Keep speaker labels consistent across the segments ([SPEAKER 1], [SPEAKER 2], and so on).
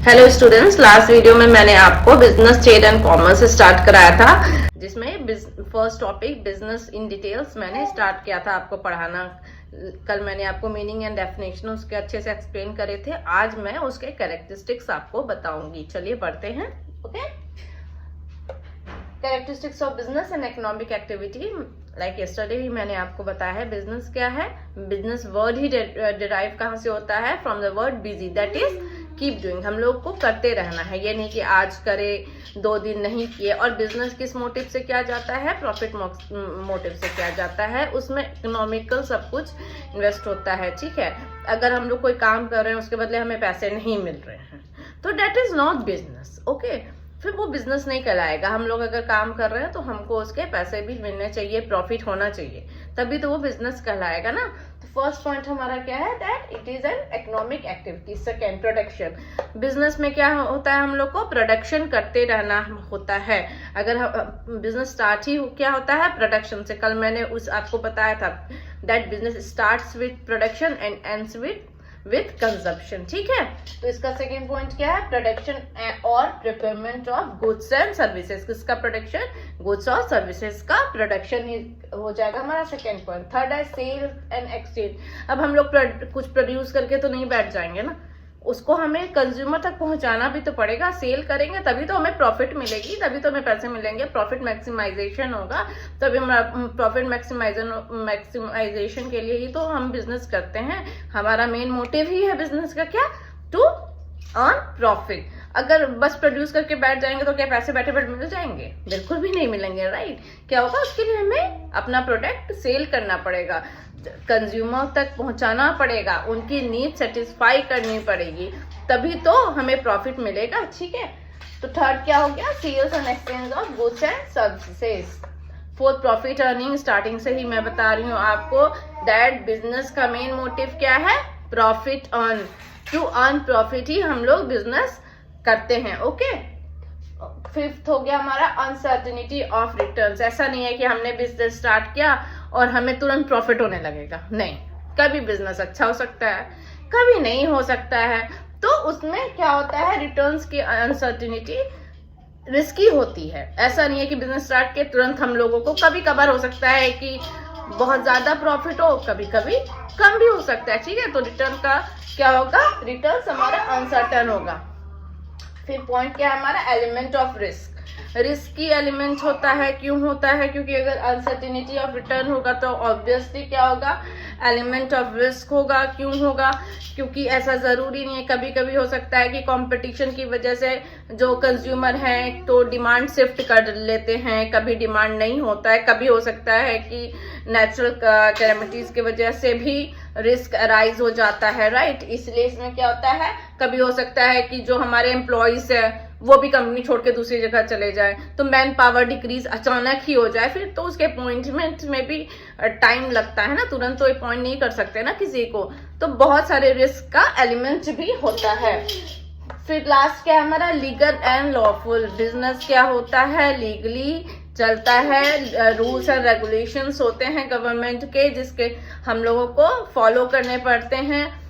[SPEAKER 1] Hello students, last video में मैंने आपको business trade and commerce start कराया था, जिसमें first topic business in details मैंने स्टार्ट किया था आपको पढ़ाना। कल मैंने आपको मीनिंग एंड डेफिनेशन उसके अच्छे से एक्सप्लेन करे थे। आज मैं उसके कैरेक्टरिस्टिक्स आपको बताऊंगी। चलिए पढ़ते हैं। Okay, characteristics of business and economic activity. Like yesterday he मैंने आपको बताया है बिजनेस क्या है। बिजनेस वर्ड ही डिराइव कहाँ से होता है? From the word busy, that is keep doing. हम लोग को करते रहना है, ये नहीं कि आज करे 2 दिन नहीं किए। और बिजनेस किस मोटिव से किया जाता है? प्रॉफिट मोटिव से किया जाता है। उसमें इकोनॉमिकल सब कुछ इन्वेस्ट होता है। ठीक है, अगर हम लोग कोई काम कर रहे हैं उसके बदले हमें पैसे नहीं मिल रहे हैं तो debt is not business. Okay, फिर वो बिजनेस नहीं कहलाएगा। हम लोग अगर काम कर रहे हैं तो हमको उसके पैसे भी मिलने चाहिए, प्रॉफिट होना चाहिए, तभी तो वो बिजनेस कहलाएगा ना। तो फर्स्ट पॉइंट हमारा क्या है? That it is an economic activity. Second, production. Business में क्या होता है? हम लोग को प्रोडक्शन करते रहना होता है। अगर बिजनेस स्टार्ट ही क्या होता है? प्रोडक्शन से। कल मैंने आपको बताया था that business starts with production and ends with consumption. ठीक है, तो इसका सेकेंड पॉइंट क्या है? प्रोडक्शन और प्रिपेयरमेंट ऑफ गुड्स एंड सर्विसेज। किसका प्रोडक्शन? गुड्स और सर्विसेज का प्रोडक्शन ही हो जाएगा हमारा सेकेंड पॉइंट। थर्ड है सेल एंड एक्सचेंज। अब हम लोग कुछ प्रोड्यूस करके तो नहीं बैठ जाएंगे ना, उसको हमें कंज्यूमर तक पहुंचाना भी तो पड़ेगा। सेल करेंगे तभी तो हमें प्रॉफिट मिलेगी, तभी तो हमें पैसे मिलेंगे। प्रॉफिट मैक्सिमाइजेशन होगा तभी हम प्रॉफिट मैक्सिमाइजेशन के लिए ही तो हम बिजनेस करते हैं। हमारा मेन मोटिव ही है बिजनेस का क्या? To earn profit. अगर बस प्रोड्यूस करके बैठ जाएंगे तो क्या पैसे बैठे बैठे मिल जाएंगे? बिल्कुल भी नहीं मिलेंगे। राइट, क्या होगा? उसके लिए हमें अपना प्रोडक्ट सेल करना पड़ेगा, कंज्यूमर तक पहुंचाना पड़ेगा, उनकी नीड सेटिस्फाई करनी पड़ेगी, तभी तो हमें प्रॉफिट मिलेगा। ठीक है, तो थर्ड क्या हो गया? Sales and exchange of goods and services. Fourth, profit earning. Starting से ही मैं बता रही हूँ आपको दैट बिजनेस का मेन मोटिव क्या है? Profit earn. To earn profit ही हम लोग बिजनेस करते हैं। ओके, फिफ्थ हो गया हमारा अनसर्टेनिटी ऑफ रिटर्न्स। ऐसा नहीं है कि हमने बिजनेस स्टार्ट किया और हमें तुरंत प्रॉफिट होने लगेगा। नहीं, कभी बिजनेस अच्छा हो सकता है, कभी नहीं हो सकता है। तो उसमें क्या होता है? रिटर्न्स की अनसर्टेनिटी रिस्की होती है। ऐसा नहीं है कि बिजनेस स्टार्ट के तुरंत हम लोगों को, कभी कभार हो सकता है कि बहुत ज्यादा प्रॉफिट हो, कभी कभी कम भी हो सकता है। ठीक है, तो रिटर्न का क्या होगा? रिटर्न हमारा अनसर्टन होगा। फिर पॉइंट क्या है हमारा? Element of risk. Risky element होता है। क्यों होता है? क्योंकि अगर अनसर्टेनिटी ऑफ रिटर्न होगा तो ऑब्वियसली क्या होगा? एलिमेंट ऑफ रिस्क होगा। क्यों होगा? क्योंकि ऐसा जरूरी नहीं है, कभी कभी हो सकता है कि कंपटीशन की वजह से जो कंज्यूमर हैं तो डिमांड शिफ्ट कर लेते हैं, कभी डिमांड नहीं होता है। कभी हो सकता है कि नेचुरल कैलेमिटीज की वजह से भी रिस्क अराइज हो जाता है। राइट, इसलिए इसमें क्या होता है? कभी हो सकता है कि जो हमारे एम्प्लॉयज है वो भी कंपनी छोड़ के दूसरी जगह चले जाए, तो मैन पावर डिक्रीज अचानक ही हो जाए, फिर तो उसके अपॉइंटमेंट में भी टाइम लगता है ना, तुरंत तो अपॉइंट नहीं कर सकते ना किसी को। तो बहुत सारे रिस्क का एलिमेंट भी होता है। फिर लास्ट क्या है हमारा? Legal and lawful. बिजनेस क्या होता है? लीगली चलता है। रूल्स एंड रेगुलेशंस होते हैं गवर्नमेंट के, जिसके हम लोगों को फॉलो करने पड़ते हैं।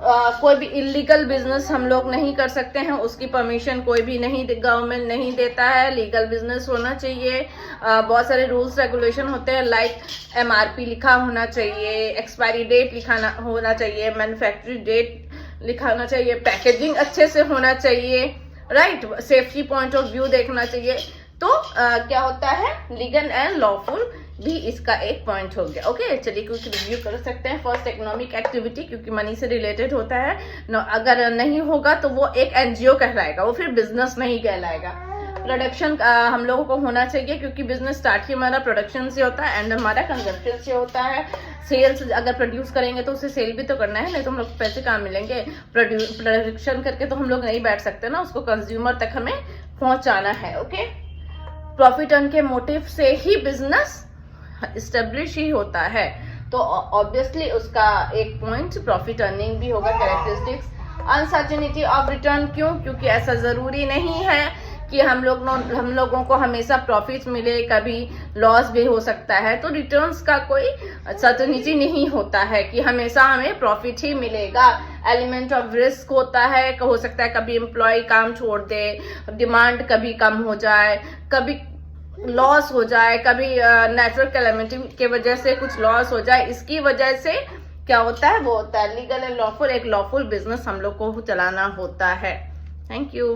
[SPEAKER 1] कोई भी इलीगल बिजनेस हम लोग नहीं कर सकते हैं, उसकी परमिशन कोई भी नहीं, गवर्नमेंट नहीं देता है। लीगल बिजनेस होना चाहिए। बहुत सारे रूल्स रेगुलेशन होते हैं, लाइक MRP लिखा होना चाहिए, एक्सपायरी डेट लिखाना होना चाहिए, मैन्युफैक्चरिंग डेट लिखाना चाहिए, पैकेजिंग अच्छे से होना चाहिए। Right, safety point of view देखना चाहिए। तो क्या होता है? लीगल एंड लॉफुल भी इसका एक पॉइंट हो गया। ओके, चलिए कुछ रिव्यू कर सकते हैं। फर्स्ट, इकोनॉमिक एक्टिविटी, क्योंकि मनी से रिलेटेड होता है। अगर नहीं होगा तो वो एक NGO कहलाएगा, वो फिर बिजनेस नहीं कहलाएगा। प्रोडक्शन हम लोगों को होना चाहिए, क्योंकि बिजनेस स्टार्ट ही हमारा प्रोडक्शन से होता है एंड हमारा कंजप्शन से होता है। सेल्स अगर प्रोड्यूस करेंगे तो उसे सेल भी तो करना है, नहीं तो हम लोग पैसे कहाँ मिलेंगे? प्रोडक्शन करके तो हम लोग नहीं बैठ सकते ना, उसको कंज्यूमर तक हमें पहुंचाना है। ओके, प्रॉफिट अर्न के मोटिव से ही बिजनेस इस्टेब्लिश ही होता है, तो ऑब्वियसली उसका एक पॉइंट प्रॉफिट अर्निंग भी होगा। Characteristics, uncertainty of return. क्यों? क्योंकि ऐसा जरूरी नहीं है कि हम लोगों को हमेशा प्रॉफिट मिले, कभी लॉस भी हो सकता है। तो रिटर्न्स का कोई सर्टेनिटी नहीं होता है कि हमेशा हमें प्रॉफिट ही मिलेगा। एलिमेंट ऑफ रिस्क होता है, हो सकता है कभी एम्प्लॉय काम छोड़ दे, डिमांड कभी कम हो जाए, कभी लॉस हो जाए, कभी नेचुरल कैलेमिटी के वजह से कुछ लॉस हो जाए। इसकी वजह से क्या होता है, वो होता है लीगल एंड लॉफुल, एक लॉफुल बिजनेस हम लोग को चलाना होता है। Thank you.